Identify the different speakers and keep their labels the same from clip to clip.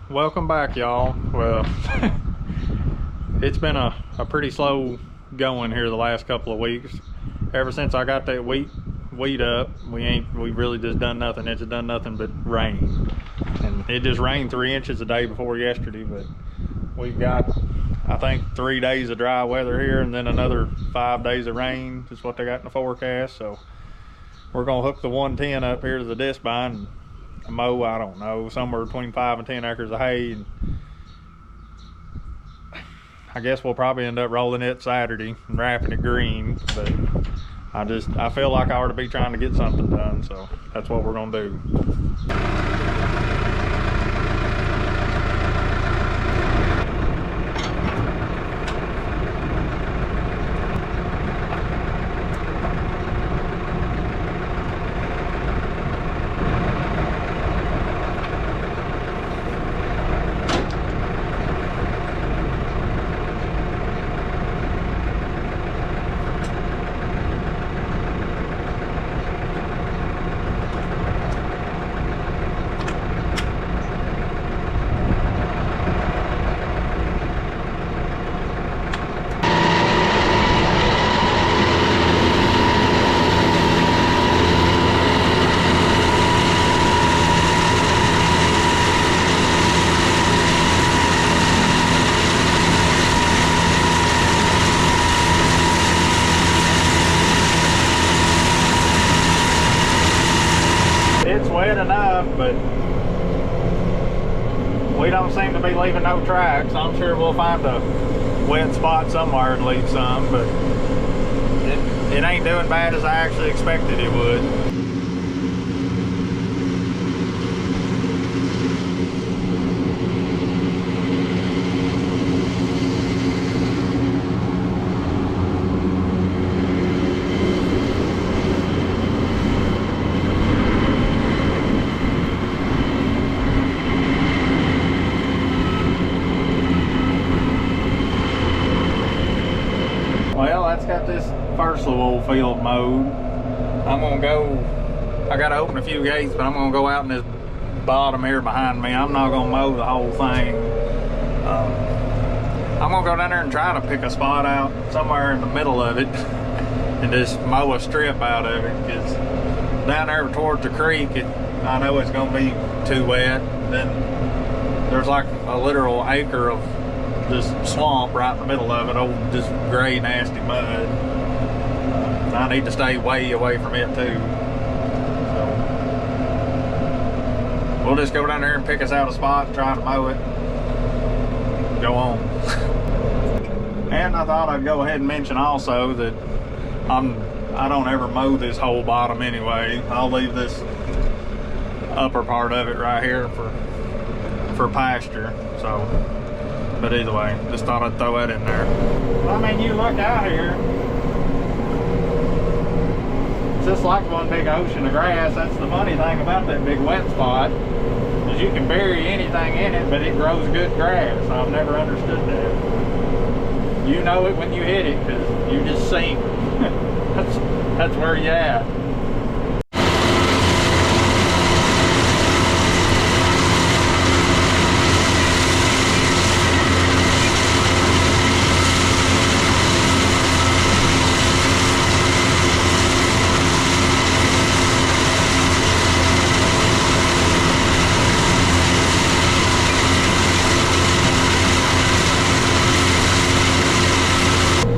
Speaker 1: Welcome back, y'all. Well, it's been a pretty slow going here the last couple of weeks. Ever since I got that wheat up, we really just done nothing. It's done nothing but rain, and it just rained 3 inches a day before yesterday. But we've got, I think, 3 days of dry weather here, and then another 5 days of rain is what they got in the forecast. So we're gonna hook the 110 up here to the disc bind and mow, I don't know, somewhere between 5 and 10 acres of hay, and I guess we'll probably end up rolling it Saturday and wrapping it green. But I feel like I ought to be trying to get something done, so that's what we're gonna do. It's wet enough, but we don't seem to be leaving no tracks. I'm sure we'll find a wet spot somewhere and leave some, but it ain't doing bad as I actually expected it would. Well, that's got this first little field mowed. I'm gonna go, I gotta open a few gates, but I'm gonna go out in this bottom here behind me. I'm not gonna mow the whole thing. I'm gonna go down there and try to pick a spot out somewhere in the middle of it and just mow a strip out of it, because down there towards the creek, I know it's gonna be too wet. Then there's like a literal acre of just swamp right in the middle of it, old just gray nasty mud. I need to stay way away from it too. So we'll just go down there and pick us out a spot and try to mow it. Go on. And I thought I'd go ahead and mention also that I don't ever mow this whole bottom anyway. I'll leave this upper part of it right here for pasture. So, but either way, just thought I'd throw that in there. Well, I mean, you look out here, it's just like one big ocean of grass. That's the funny thing about that big wet spot, is you can bury anything in it, but it grows good grass. I've never understood that. You know it when you hit it, because you just sink. That's where you at.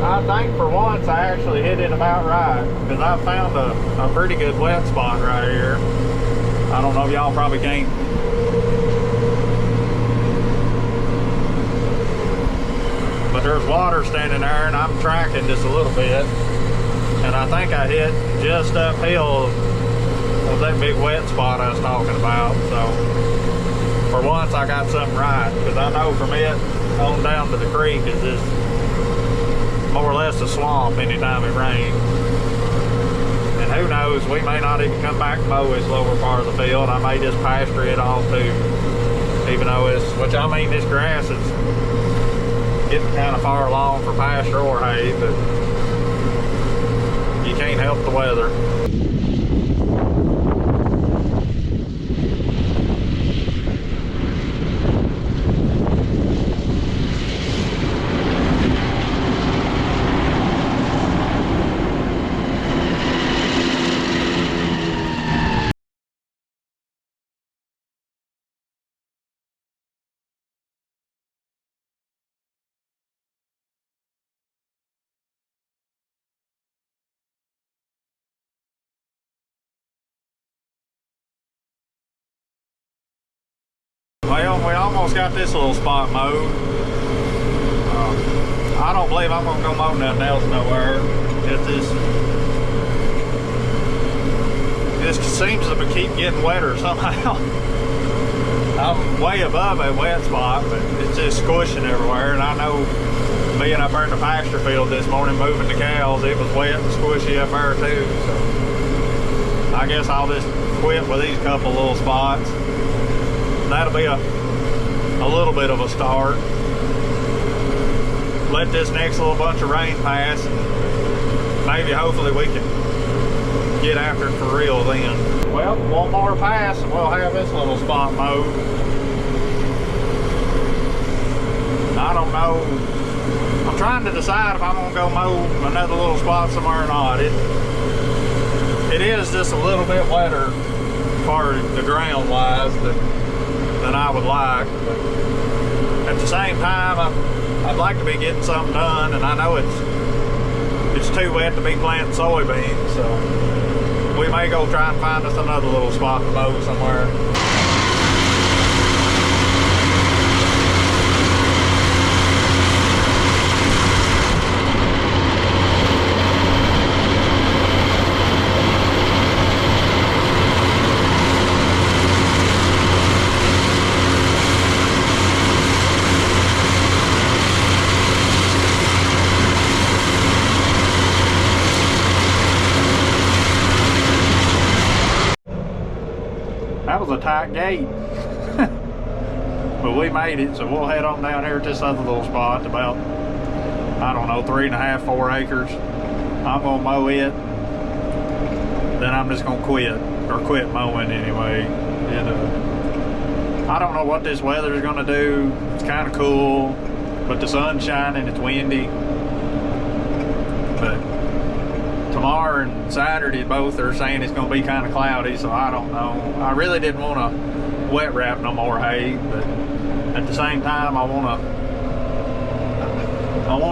Speaker 1: I think for once I actually hit it about right, because I found a pretty good wet spot right here. I don't know if y'all probably can't. But there's water standing there, and I'm tracking just a little bit. And I think I hit just uphill of that big wet spot I was talking about. So for once I got something right, because I know from it on down to the creek is just more or less a swamp anytime it rains. And who knows, we may not even come back and mow this lower part of the field. I may just pasture it all too, even though which I mean, this grass is getting kind of far along for pasture or hay, but you can't help the weather. Well, we almost got this little spot mowed. I don't believe I'm gonna go mow nothing else nowhere. This seems to keep getting wetter somehow. I'm way above a wet spot, but it's just squishing everywhere. And I know, being up there in the pasture field this morning moving the cows, it was wet and squishy up there too. So I guess I'll just quit with these couple little spots. That'll be a little bit of a start. Let this next little bunch of rain pass, and maybe hopefully we can get after it for real then. Well, one more pass and we'll have this little spot mowed. I don't know. I'm trying to decide if I'm gonna go mow another little spot somewhere or not. It is just a little bit wetter for the ground wise than I would like, but at the same time I'd like to be getting something done, and I know it's too wet to be planting soybeans, so we may go try and find us another little spot to mow somewhere. That was a tight gate. But we made it, so we'll head on down here to this other little spot, about, I don't know, 3.5, 4 acres. I'm gonna mow it, then I'm just gonna quit mowing anyway. I don't know what this weather is gonna do. It's kind of cool, but the sun's shining, it's windy. But tomorrow and Saturday both are saying it's going to be kind of cloudy, so I don't know. I really didn't want to wet wrap no more hay, but at the same time I want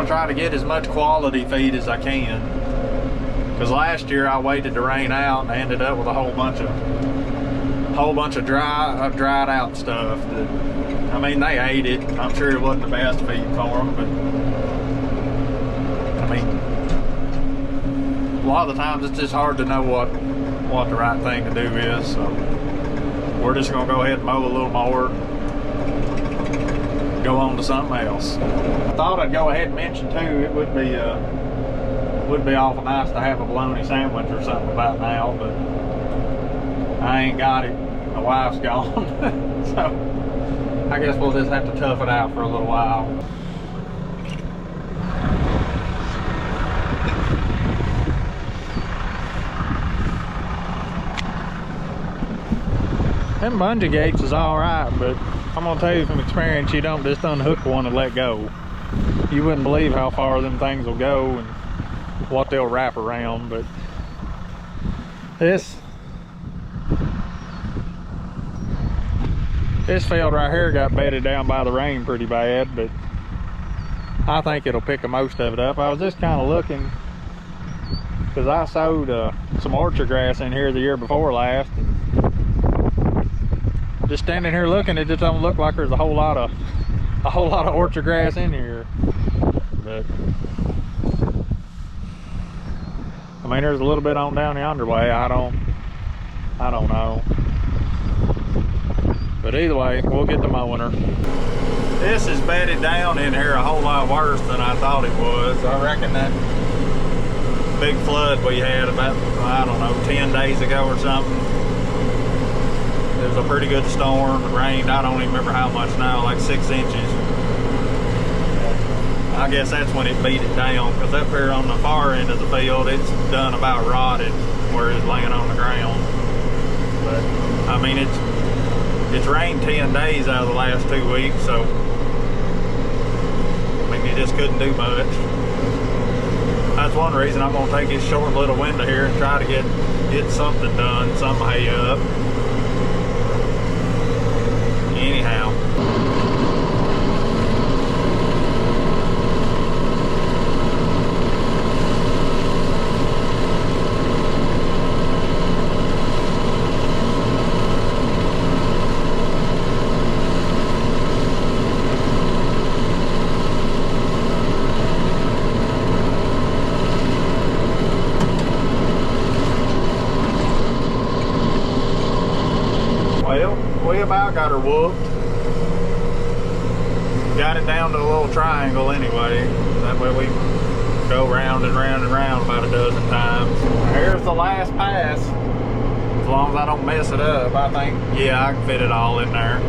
Speaker 1: to try to get as much quality feed as I can, because last year I waited the rain out and I ended up with a whole bunch of dried out stuff that, I mean, they ate it. I'm sure it wasn't the best feed for them, but I mean, a lot of the times it's just hard to know what the right thing to do is, so we're just gonna go ahead and mow a little more, go on to something else. I thought I'd go ahead and mention too, it would be awful nice to have a bologna sandwich or something about now, but I ain't got it. My wife's gone. So I guess we'll just have to tough it out for a little while. Them bungee gates is all right, but I'm gonna tell you from experience, you don't just unhook one and let go. You wouldn't believe how far them things will go and what they'll wrap around. But this field right here got bedded down by the rain pretty bad, but I think it'll pick most of it up. I was just kind of looking, because I sowed some orchard grass in here the year before last, and just standing here looking, it just don't look like there's a whole lot of orchard grass in here. But I mean, there's a little bit on down yonder way. I don't know. But either way, we'll get to mowing her. This is bedded down in here a whole lot worse than I thought it was. I reckon that big flood we had about, I don't know, 10 days ago or something. It was a pretty good storm. It rained, I don't even remember how much now, like 6 inches. I guess that's when it beat it down, because up here on the far end of the field, it's done about rotted where it's laying on the ground. But I mean, it's rained 10 days out of the last 2 weeks, so I mean, you just couldn't do much. That's one reason I'm gonna take this short little window here and try to get something done, some hay up. Anyhow. I got her whooped. Got it down to a little triangle anyway. That way we go round and round and round about a dozen times. Here's the last pass. As long as I don't mess it up, I think, yeah, I can fit it all in there.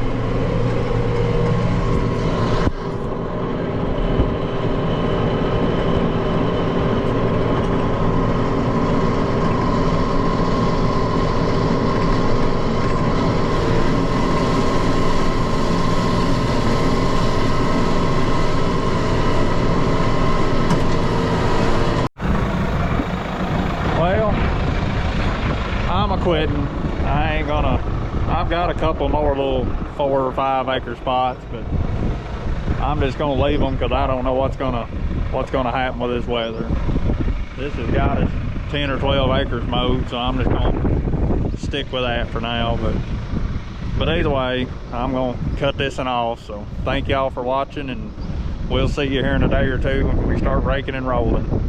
Speaker 1: Well, I'm quitting. I ain't gonna. I've got a couple more little 4 or 5 acre spots, but I'm just gonna leave them because I don't know what's gonna happen with this weather. This has got us 10 or 12 acres mowed, so I'm just gonna stick with that for now. But either way, I'm gonna cut this one off. So thank y'all for watching, and we'll see you here in a day or two when we start raking and rolling.